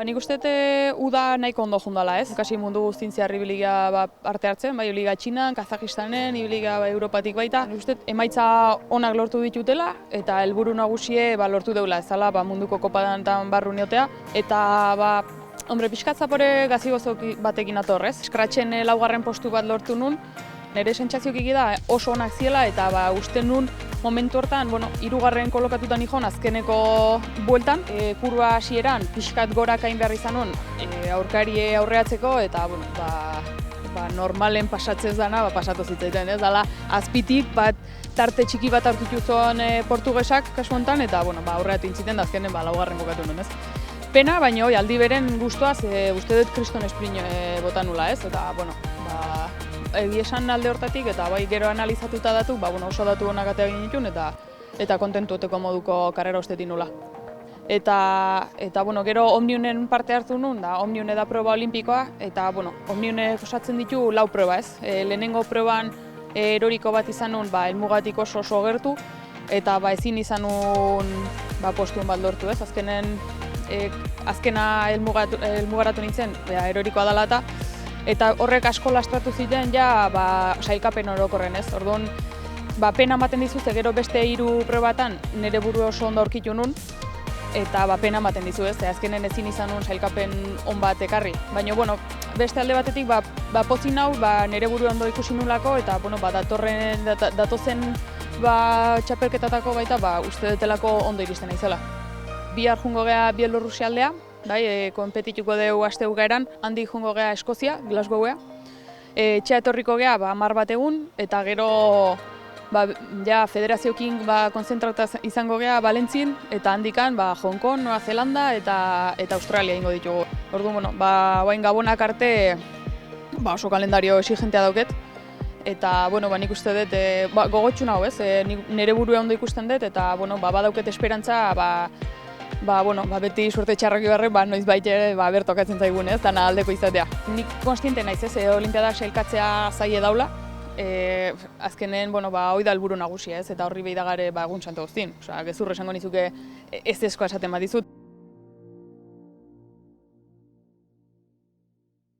Nik uste uda nahiko ondo jundala, ez? Kasi mundu guztien zehar ibiliga arte hartzen, bai ibiliga Txinan, Kazakistanen, ibiliga Europatik baita. Nik uste emaitza onak lortu ditutela eta helburu nagusie lortu deula, ezala munduko kopadan barru niotea. Eta hombre, pixkat zapore gazigozo batekin ator, ez? Scratchen laugarren postu bat lortu nun, nire sentsazioak da oso onak ziela eta uste nun momentu hortan, hirugarren kolokatuta nijon azkeneko bueltan, kurba hasieran pixkat gorak hain behar izan nun aurkari aurreatzeko eta normalen pasatzez dana pasatu zitzaiten, ez dala azpitik tarte txiki bat aurkitu zuen portugesak kasu honetan eta aurreatu intziten da azkenen laugarren bukatu nun, ez? Pena, baina aldi beren guztuaz uste dut kriston esprin bota nula, ez? Eta, egia esan alde hortatik eta gero analizatuta datu, oso datu honak atea egin ditun eta kontentu oteko moduko karrera ustetin nula. Eta gero Omniunen parte hartu nun, Omniune da proba olimpikoa, eta Omniune osatzen ditu 4 proba, ez? Lehenengo proban eroriko bat izan nun, helmugatik oso gertu, eta ezin izan nun postuen bat lortu, ez? Azkena helmugaratu nintzen, erorikoa dela eta horrek asko lastratu ziten sailkapen orokorren, ez? Orduan, pena ematen dizu, gero beste 3 probatan nire buru oso ondo aurkitu nun, eta pena ematen dizu, ez? Azkenen ezin izan nun sailkapen on bat ekarri. Baina, beste alde batetik, pozin nau, nire buru ondo ikusi nulako, eta, datozen txapelketatako baita, uste dutelako ondo iristen naizela. Bihar jungo gea Bielorrusia aldea, konpetituko dugu aste bukaeran, handik jungo gea Eskozia, Glasgowea. Etxea etorriko gea 10 bat egun, eta gero federazioekin konzentrata izango gea Valentzien, eta handikan Hong Kong, Nueva Zelanda eta Australia ingo ditugu. Orduan, guain Gabonak arte oso kalendario exigentea dauket. Eta, nik uste dut, gogotxu nago, ez? Nire burua ondo ikusten dut, eta, badauket esperantza, beti suerte txarrak ibarrek, noiz baite bertokatzen zaigun, ez? Dana aldeko izatea. Nik konstiente naiz, ez? Olimpiadak sailkatzea zaie daula. Azkenen, hoi da helburu nagusia, ez? Eta horri behidagare egun santo guztin. Gezurra esango nizuke ez eskoa esaten bat dizut.